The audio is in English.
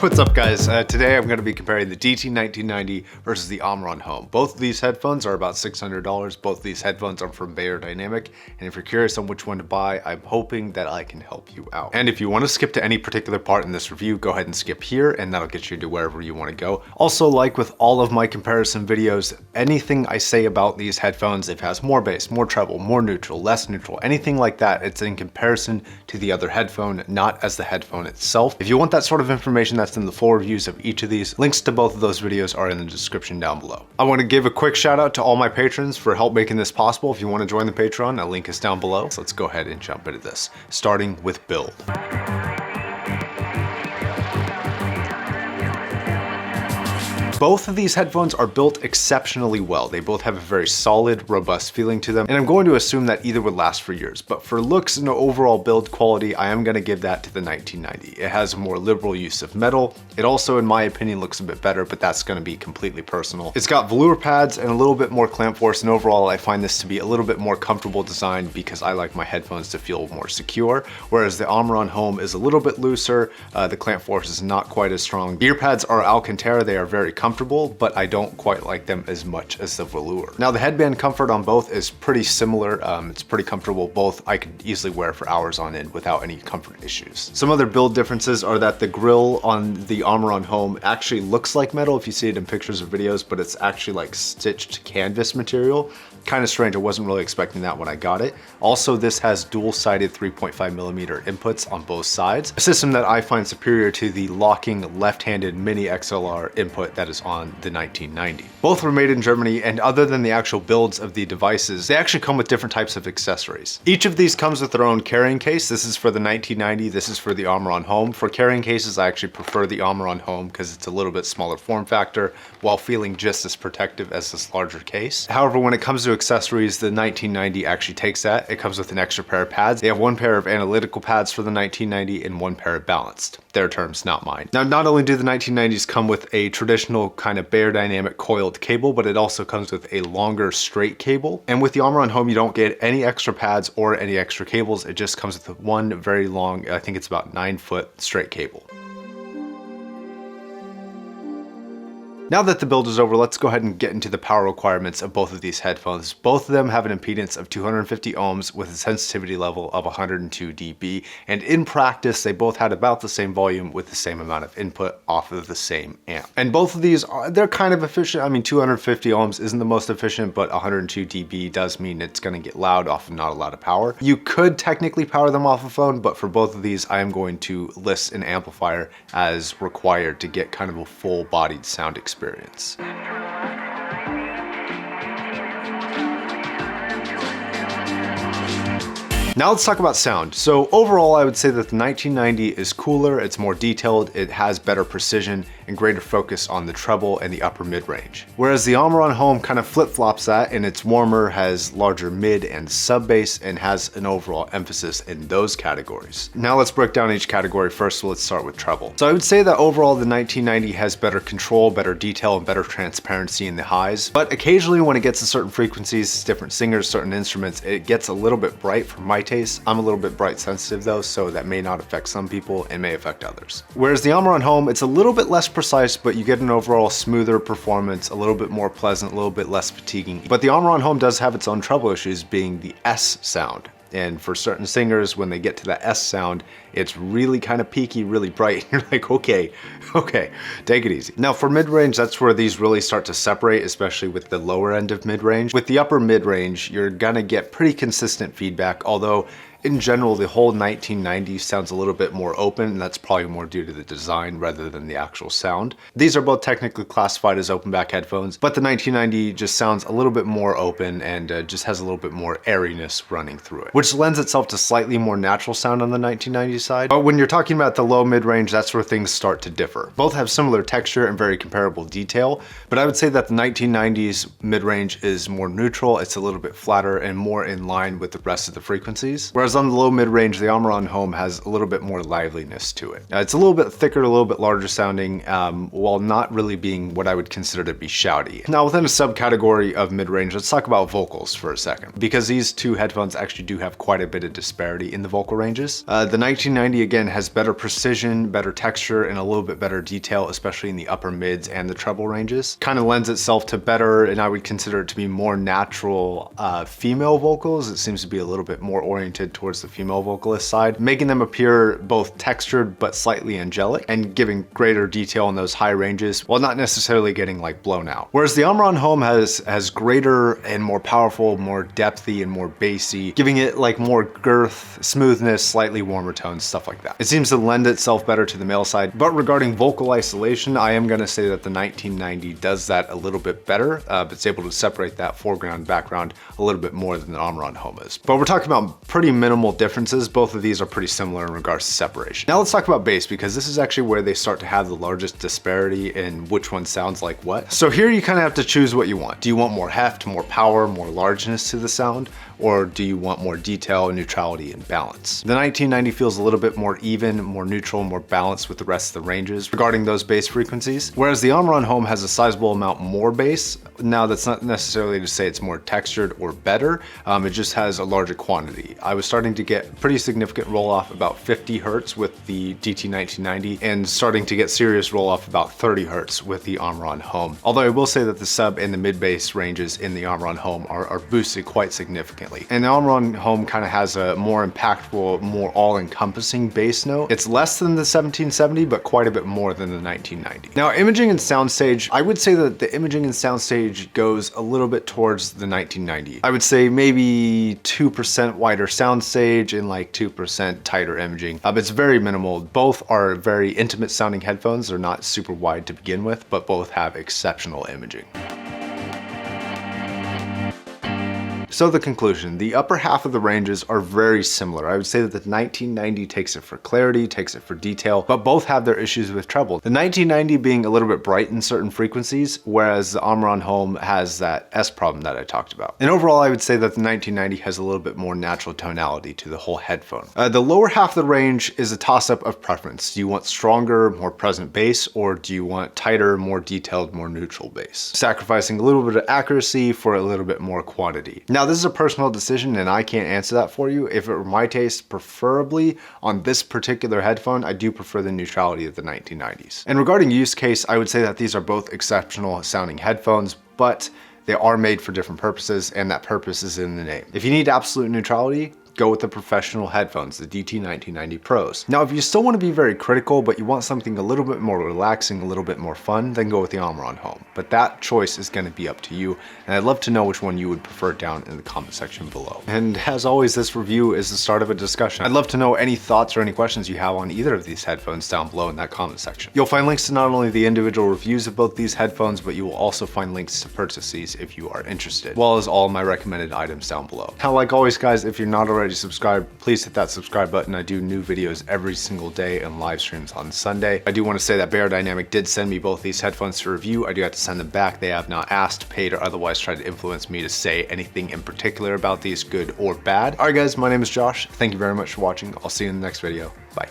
What's up guys? Today I'm going to be comparing the DT1990 versus the Amiron Home. Both of these headphones are about $600. Both of these headphones are from Beyer, and if you're curious on which one to buy, I'm hoping that I can help you out. And if you want to skip to any particular part in this review, go ahead and skip here and that'll get you to wherever you want to go. Also, like with all of my comparison videos, anything I say about these headphones, if it has more bass, more treble, more neutral, less neutral, anything like that, it's in comparison to the other headphone, not as the headphone itself. If you want that sort of information, that's in the full reviews of each of these. Links to both of those videos are in the description down below. I want to give a quick shout out to all my patrons for help making this possible. If you want to join the Patreon, a link is down below. So let's go ahead and jump into this, starting with build. Both of these headphones are built exceptionally well. They both have a very solid, robust feeling to them, and I'm going to assume that either would last for years. But for looks and overall build quality, I am going to give that to the 1990. It has a more liberal use of metal. It also, in my opinion, looks a bit better, but that's going to be completely personal. It's got velour pads and a little bit more clamp force, and overall I find this to be a little bit more comfortable design because I like my headphones to feel more secure, whereas the Amiron Home is a little bit looser. The clamp force is not quite as strong. Ear pads are Alcantara. They are very comfortable, but I don't quite like them as much as the velour. Now the headband comfort on both is pretty similar. It's pretty comfortable. Both I could easily wear for hours on end without any comfort issues. Some other build differences are that the grille on the Amiron Home actually looks like metal if you see it in pictures or videos, but it's actually like stitched canvas material. Kind of strange. I wasn't really expecting that when I got it. Also, this has dual-sided 3.5mm inputs on both sides, a system that I find superior to the locking left-handed mini XLR input that is on the 1990. Both were made in Germany, and other than the actual builds of the devices, they actually come with different types of accessories. Each of these comes with their own carrying case. This is for the 1990, this is for the Amiron Home. For carrying cases, I actually prefer the Amiron Home because it's a little bit smaller form factor while feeling just as protective as this larger case. However, when it comes to accessories, the 1990 actually takes that. It comes with an extra pair of pads. They have one pair of analytical pads for the 1990 and one pair of balanced. Their terms, not mine. Now, not only do the 1990s come with a traditional kind of Beyer dynamic coiled cable, but it also comes with a longer straight cable. And with the Amiron Home, you don't get any extra pads or any extra cables. It just comes with one very long, I think it's about 9-foot straight cable. Now that the build is over, let's go ahead and get into the power requirements of both of these headphones. Both of them have an impedance of 250 ohms with a sensitivity level of 102 dB. And in practice, they both had about the same volume with the same amount of input off of the same amp. And both of these, they're kind of efficient. I mean, 250 ohms isn't the most efficient, but 102 dB does mean it's going to get loud off of not a lot of power. You could technically power them off a phone, but for both of these, I am going to list an amplifier as required to get kind of a full-bodied sound experience. Now let's talk about sound. So overall, I would say that the 1990 is cooler, it's more detailed, it has better precision and greater focus on the treble and the upper mid-range. Whereas the Amiron Home kind of flip-flops that, and it's warmer, has larger mid and sub bass, and has an overall emphasis in those categories. Now let's break down each category first, so let's start with treble. So I would say that overall the 1990 has better control, better detail, and better transparency in the highs. But occasionally when it gets to certain frequencies, different singers, certain instruments, it gets a little bit bright for my taste. I'm a little bit bright sensitive though, so that may not affect some people and may affect others. Whereas the Amiron Home, it's a little bit less precise, but you get an overall smoother performance, a little bit more pleasant, a little bit less fatiguing. But the Amiron Home does have its own treble issues, being the S sound. And for certain singers, when they get to that S sound, it's really kind of peaky, really bright. You're like, okay, take it easy. Now for mid-range, that's where these really start to separate, especially with the lower end of mid-range. With the upper mid-range, you're gonna get pretty consistent feedback, although in general, the whole 1990 sounds a little bit more open, and that's probably more due to the design rather than the actual sound. These are both technically classified as open back headphones, but the 1990 just sounds a little bit more open and just has a little bit more airiness running through it, which lends itself to slightly more natural sound on the 1990 side. But when you're talking about the low mid-range, that's where things start to differ. Both have similar texture and very comparable detail, but I would say that the 1990s mid-range is more neutral, it's a little bit flatter and more in line with the rest of the frequencies, whereas Whereas on the low mid-range, the Amiron Home has a little bit more liveliness to it. It's a little bit thicker, a little bit larger sounding, while not really being what I would consider to be shouty. Now within a subcategory of mid-range, let's talk about vocals for a second, because these two headphones actually do have quite a bit of disparity in the vocal ranges. The 1990 again has better precision, better texture, and a little bit better detail, especially in the upper mids and the treble ranges. Kind of lends itself to better, and I would consider it to be more natural female vocals. It seems to be a little bit more oriented towards the female vocalist side, making them appear both textured but slightly angelic and giving greater detail in those high ranges while not necessarily getting like blown out. Whereas the Amiron Home has greater and more powerful, more depthy and more bassy, giving it like more girth, smoothness, slightly warmer tones, stuff like that. It seems to lend itself better to the male side. But regarding vocal isolation, I am going to say that the 1990 does that a little bit better. It's able to separate that foreground, background a little bit more than the Amiron Home is. But we're talking about pretty minimal differences. Both of these are pretty similar in regards to separation. Now let's talk about bass, because this is actually where they start to have the largest disparity in which one sounds like what. So here you kind of have to choose what you want. Do you want more heft, more power, more largeness to the sound? Or do you want more detail, neutrality, and balance? The 1990 feels a little bit more even, more neutral, more balanced with the rest of the ranges regarding those bass frequencies. Whereas the Amiron Home has a sizable amount more bass. Now that's not necessarily to say it's more textured or better, it just has a larger quantity. I was starting to get pretty significant roll off about 50 Hertz with the DT1990 and starting to get serious roll off about 30 Hertz with the Amiron Home. Although I will say that the sub and the mid bass ranges in the Amiron Home are boosted quite significantly. And the Amiron Home kind of has a more impactful, more all-encompassing bass note. It's less than the 1770, but quite a bit more than the 1990. Now, imaging and soundstage, I would say that the imaging and soundstage goes a little bit towards the 1990. I would say maybe 2% wider soundstage and like 2% tighter imaging. It's very minimal. Both are very intimate sounding headphones. They're not super wide to begin with, but both have exceptional imaging. So the conclusion, the upper half of the ranges are very similar. I would say that the 1990 takes it for clarity, takes it for detail, but both have their issues with treble. The 1990 being a little bit bright in certain frequencies, whereas the Amiron Home has that S problem that I talked about. And overall, I would say that the 1990 has a little bit more natural tonality to the whole headphone. The lower half of the range is a toss-up of preference. Do you want stronger, more present bass, or do you want tighter, more detailed, more neutral bass? Sacrificing a little bit of accuracy for a little bit more quantity. Now, this is a personal decision and I can't answer that for you. If it were my taste, preferably on this particular headphone, I do prefer the neutrality of the 1990s. And regarding use case, I would say that these are both exceptional sounding headphones, but they are made for different purposes, and that purpose is in the name. If you need absolute neutrality, go with the professional headphones, the DT1990 Pros. Now, if you still want to be very critical, but you want something a little bit more relaxing, a little bit more fun, then go with the Amiron Home. But that choice is going to be up to you, and I'd love to know which one you would prefer down in the comment section below. And as always, this review is the start of a discussion. I'd love to know any thoughts or any questions you have on either of these headphones down below in that comment section. You'll find links to not only the individual reviews of both these headphones, but you will also find links to purchase these if you are interested, as well as all my recommended items down below. Now, like always, guys, if you're not already subscribed, please hit that subscribe button. I do new videos every single day and live streams on Sunday. I do want to say that Beyer Dynamic did send me both these headphones to review. I do have to send them back. They have not asked, paid, or otherwise tried to influence me to say anything in particular about these, good or bad. All right, guys, my name is Josh. Thank you very much for watching. I'll see you in the next video. Bye.